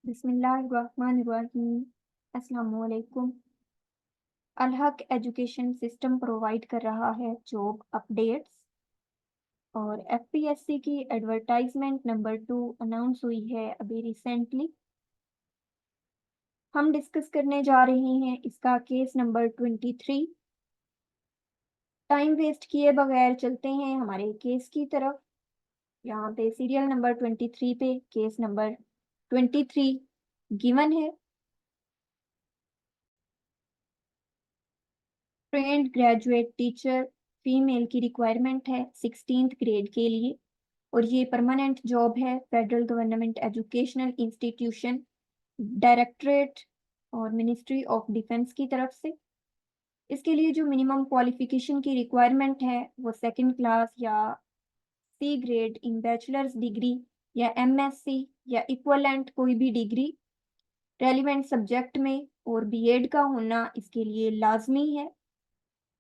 बिस्मिल्लाहिर्रहमानिर्रहीम। अस्सलामुअलैकुम। अलहक education system provide कर रहा है जॉब अपडेट्स और एफपीएससी की एडवर्टाइजमेंट नंबर 2 अनाउंस हुई है अभी रिसेंटली। हम डिस्कस करने जा रहे हैं इसका केस नंबर 23। टाइम वेस्ट किए बगैर चलते हैं हमारे केस की तरफ। यहाँ पे सीरियल नंबर 23 पे केस नंबर 23 गिवन है। ट्रेंड ग्रेजुएट टीचर फीमेल की रिक्वायरमेंट है 16th ग्रेड के लिए और ये परमानेंट जॉब है federal government educational institution directorate और मिनिस्ट्री ऑफ डिफेंस की तरफ से। इसके लिए जो मिनिमम क्वालिफिकेशन की रिक्वायरमेंट है वो सेकंड क्लास या C grade in bachelors degree या एमएससी या इक्वलेंट कोई भी डिग्री रेलिवेंट सब्जेक्ट में और बीएड का होना इसके लिए लाजमी है।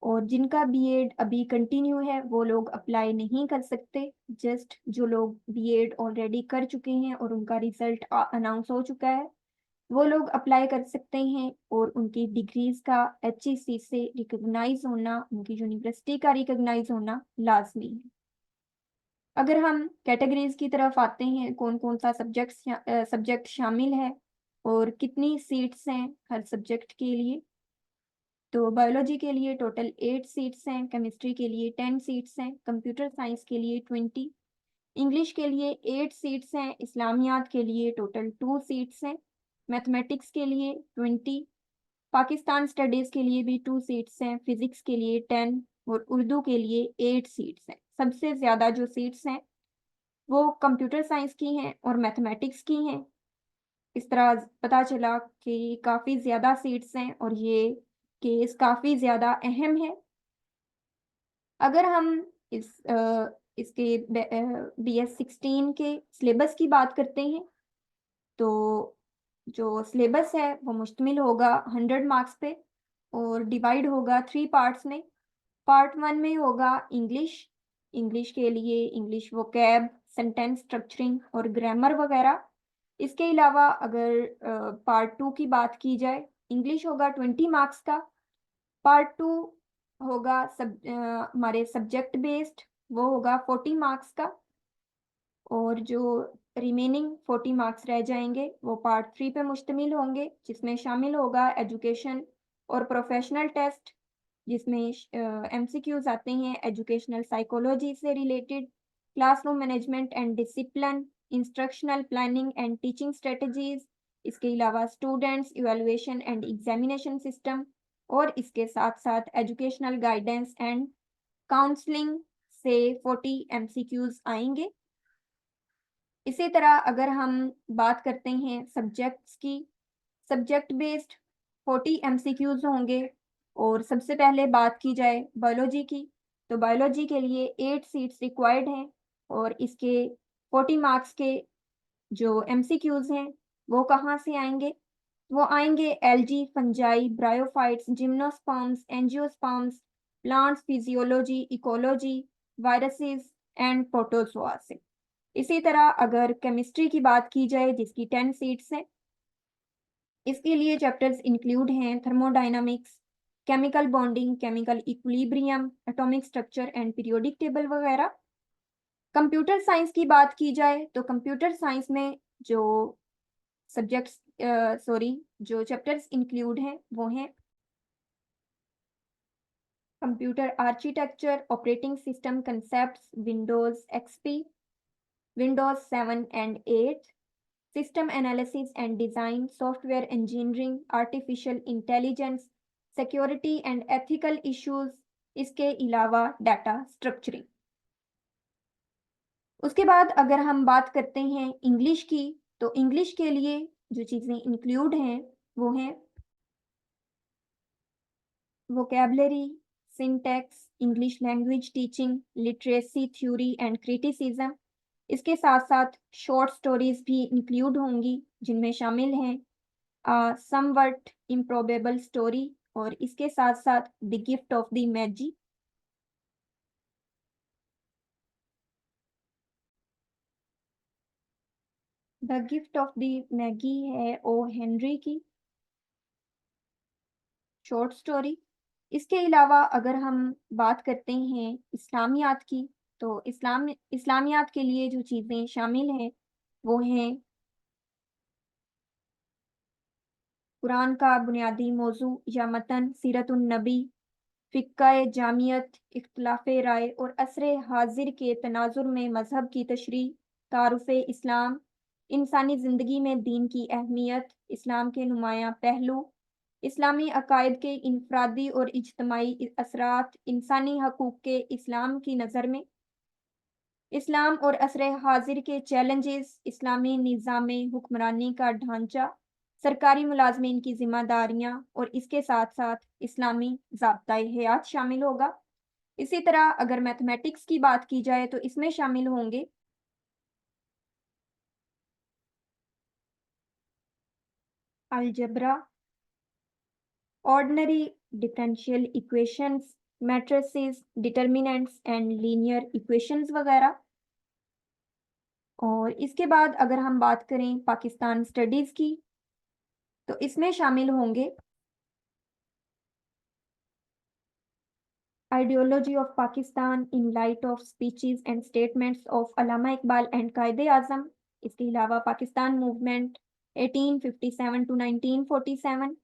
और जिनका बीएड अभी कंटिन्यू है वो लोग अप्लाई नहीं कर सकते। जस्ट जो लोग बीएड ऑलरेडी कर चुके हैं और उनका रिजल्ट अनाउंस हो चुका है वो लोग अप्लाई कर सकते हैं और उनकी डिग्रीज का एचईसी से रिकॉग्नाइज होना, उनकी यूनिवर्सिटी का रिकॉग्नाइज होना लाजमी है। अगर हम कैटेगरीज की तरफ आते हैं कौन कौन सा सब्जेक्ट शामिल है और कितनी सीट्स हैं हर सब्जेक्ट के लिए, तो बायोलॉजी के लिए टोटल 8 सीट्स हैं, केमिस्ट्री के लिए 10 सीट्स हैं, कंप्यूटर साइंस के लिए 20, इंग्लिश के लिए 8 सीट्स हैं, इस्लामियात के लिए टोटल 2 सीट्स हैं, मैथमेटिक्स के लिए 20, पाकिस्तान स्टडीज़ के लिए भी 2 सीट्स हैं, फिजिक्स के लिए 10 और उर्दू के लिए 8 सीट्स हैं। सबसे ज़्यादा जो सीट्स हैं वो कंप्यूटर साइंस की हैं और मैथमेटिक्स की हैं। इस तरह पता चला कि काफ़ी ज़्यादा सीट्स हैं और ये केस काफ़ी ज़्यादा अहम है। अगर हम इसके BS16 के सिलेबस की बात करते हैं तो जो सिलेबस है वो मुश्तमिल होगा 100 मार्क्स पे और डिवाइड होगा 3 पार्ट्स में। पार्ट 1 में होगा इंग्लिश। इंग्लिश के लिए इंग्लिश वोकैब, सेंटेंस स्ट्रक्चरिंग और ग्रामर वगैरह। इसके अलावा अगर पार्ट 2 की बात की जाए, इंग्लिश होगा 20 मार्क्स का। पार्ट 2 होगा हमारे सब्जेक्ट बेस्ड, वो होगा 40 मार्क्स का और जो रिमेनिंग 40 मार्क्स रह जाएंगे वो पार्ट 3 पे मुश्तमिल होंगे, जिसमें शामिल होगा एजुकेशन और प्रोफेशनल टेस्ट, जिसमें एमसीक्यूज आते हैं एजुकेशनल साइकोलॉजी से related, classroom management and discipline, instructional planning and teaching strategies. इसके अलावा students evaluation and examination system और इसके साथ साथ एजुकेशनल गाइडेंस एंड काउंसलिंग से 40 एमसीक्यूज आएंगे। इसी तरह अगर हम बात करते हैं सब्जेक्ट्स की, सब्जेक्ट बेस्ड 40 एमसीक्यूज होंगे और सबसे पहले बात की जाए बायोलॉजी की, तो बायोलॉजी के लिए 8 सीट्स रिक्वायर्ड हैं और इसके 40 मार्क्स के जो एमसीक्यूज हैं वो कहाँ से आएंगे? वो आएंगे algae, fungi, bryophytes, gymnosperms, angiosperms, plants physiology, ecology, viruses and protozoa से। इसी तरह अगर केमिस्ट्री की बात की जाए जिसकी 10 सीट्स हैं, इसके लिए चैप्टर्स इंक्लूड हैं thermodynamics, chemical bonding, chemical equilibrium, atomic structure and periodic table वगैरह। कंप्यूटर साइंस की बात की जाए तो कंप्यूटर साइंस में जो सब्जेक्ट्स जो चैप्टर्स इंक्लूड हैं वो हैं computer architecture, operating system concepts, Windows XP, Windows 7 and 8, system analysis and design, software engineering, artificial intelligence, security and ethical issues, इसके अलावा डाटा स्ट्रक्चरिंग। उसके बाद अगर हम बात करते हैं इंग्लिश की, तो इंग्लिश के लिए जो चीज़ें इंक्लूड हैं वो हैं vocabulary, syntax, English language teaching, literacy theory and criticism. इसके साथ साथ शॉर्ट स्टोरीज भी इंक्लूड होंगी जिनमें शामिल हैं समवट इम्प्रोबेबल स्टोरी और इसके साथ साथ the gift of the magi. The gift of the magi है ओ हेनरी की शॉर्ट स्टोरी। इसके अलावा अगर हम बात करते हैं इस्लामियात की, तो इस्लामियात के लिए जो चीज़ें शामिल हैं वो हैं कुरान का बुनियादी मौजू या मतन, सीरतुन नबी, फ़िक़्ह जामियत, इख्तिलाफ़ राय और असर हाज़िर के तनाज़ुर में मज़हब की तशरीह, तारुफ़ इस्लाम, इंसानी ज़िंदगी में दीन की अहमियत, इस्लाम के नुमायाँ पहलू, इस्लामी अकायद के इनफ़रादी और इज्तिमाई असरात, इंसानी हकूक़ के इस्लाम की नज़र में, इस्लाम और असर हाज़िर के चैलेंजेस, इस्लामी निज़ाम हुक्मरानी का ढांचा, सरकारी मुलाज़मीन की ज़िम्मेदारियाँ और इसके साथ-साथ इस्लामी ज़ाब्ता-ए हयात शामिल होगा। इसी तरह अगर मैथमेटिक्स की बात की जाए तो इसमें शामिल होंगे algebra, ordinary differential equations, matrices, determinants and linear equations वगैरह। और इसके बाद अगर हम बात करें पाकिस्तान स्टडीज़ की, तो इसमें शामिल होंगे ideology of Pakistan in light of speeches and statements of Allama Iqbal and Quaid-e Azam. इसके अलावा Pakistan movement 1857 to 1947,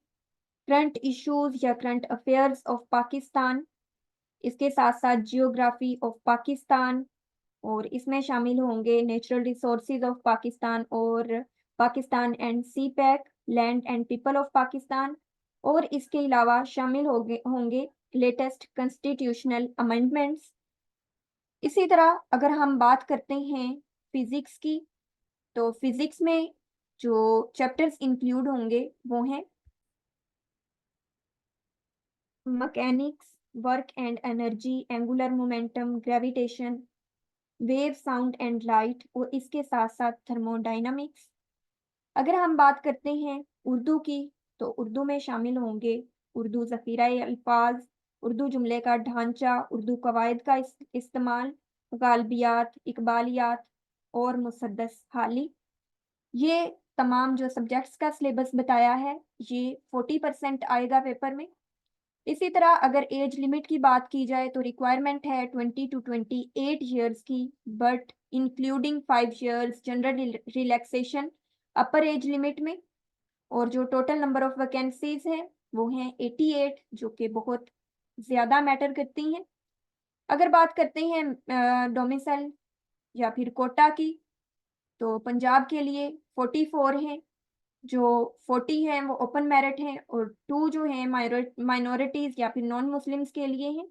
current issues या करंट अफेयर्स ऑफ पाकिस्तान, इसके साथ साथ जियोग्राफी ऑफ पाकिस्तान, और इसमें शामिल होंगे नेचुरल रिसोर्सेज ऑफ पाकिस्तान और Pakistan and CPEC, land and people of Pakistan, और इसके अलावा शामिल होंगे लेटेस्ट कॉन्स्टिट्यूशनल अमेंडमेंट्स। इसी तरह अगर हम बात करते हैं फिजिक्स की, तो फिजिक्स में जो चैप्टर्स इंक्लूड होंगे वो हैं mechanics, work and energy, angular momentum, gravitation, wave, sound and light, और इसके साथ साथ थर्मोडायनामिक्स। अगर हम बात करते हैं उर्दू की, तो उर्दू में शामिल होंगे उर्दू ज़ख़ीरा अल्फाज, उर्दू जुमले का ढांचा, उर्दू कवायद का इस्तेमाल, गालबियात, इकबालियात और मुसद्दस हाली। ये तमाम जो सब्जेक्ट्स का सिलेबस बताया है, ये 40% आएगा पेपर में। इसी तरह अगर एज लिमिट की बात की जाए तो रिक्वायरमेंट है 20 टू 28 ईयर्स की, but including 5 years general relaxation upper age limit में। और जो टोटल नंबर ऑफ वैकेंसीज हैं वो हैं 88, जो कि बहुत ज़्यादा मैटर करती हैं। अगर बात करते हैं डोमिसाइल या फिर कोटा की, तो पंजाब के लिए 44 हैं, जो 40 हैं वो ओपन मेरिट हैं और 2 जो हैं माइनॉरिटीज या फिर नॉन मुस्लिम्स के लिए हैं।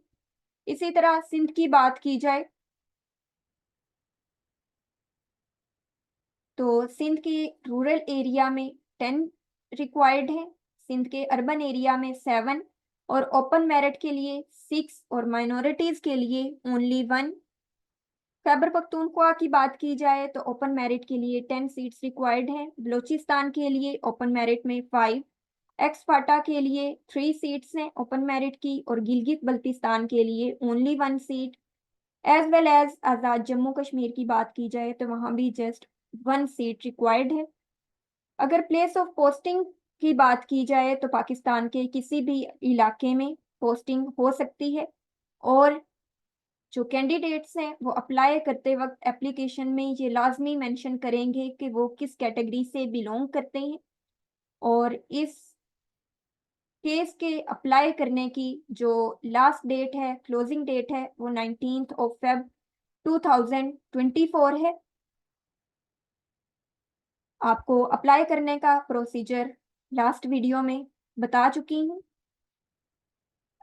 इसी तरह सिंध की बात की जाए तो सिंध के रूरल एरिया में 10 रिक्वायर्ड है, सिंध के अर्बन एरिया में 7, और ओपन मेरिट के लिए 6 और माइनॉरिटीज के लिए ओनली 1। खैबर पख्तूनख्वा की बात की जाए तो ओपन मेरिट के लिए 10 सीट्स रिक्वायर्ड हैं, बलोचिस्तान के लिए ओपन मेरिट में 5, एक्स फाटा के लिए 3 सीट्स हैं ओपन मेरिट की, और गिलगित बल्तिस्तान के लिए only 1 seat. As well as Azad Jammu Kashmir की बात की जाए तो वहाँ भी जस्ट 1 सीट रिक्वायर्ड है। अगर प्लेस ऑफ पोस्टिंग की बात की जाए तो पाकिस्तान के किसी भी इलाके में पोस्टिंग हो सकती है, और जो कैंडिडेट्स हैं वो अप्लाई करते वक्त एप्लीकेशन में ये लाजमी मेंशन करेंगे कि वो किस कैटेगरी से बिलोंग करते हैं, और इस केस के अप्लाई करने की जो लास्ट डेट है, क्लोजिंग डेट है, वो 19th ऑफ फेब 2024 है। आपको अप्लाई करने का प्रोसीजर लास्ट वीडियो में बता चुकी हूँ।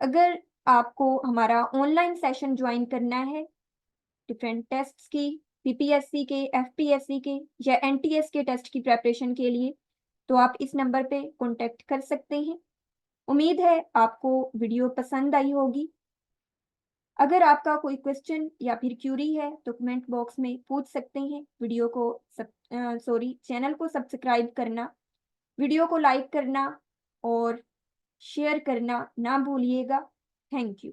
अगर आपको हमारा ऑनलाइन सेशन ज्वाइन करना है डिफरेंट टेस्ट्स की, पीपीएससी के, एफपीएससी के या एनटीएस के टेस्ट की प्रेपरेशन के लिए, तो आप इस नंबर पे कांटेक्ट कर सकते हैं। उम्मीद है आपको वीडियो पसंद आई होगी। अगर आपका कोई क्वेश्चन या फिर क्यूरी है तो कमेंट बॉक्स में पूछ सकते हैं। वीडियो को चैनल को सब्सक्राइब करना, वीडियो को लाइक करना और शेयर करना ना भूलिएगा। Thank you.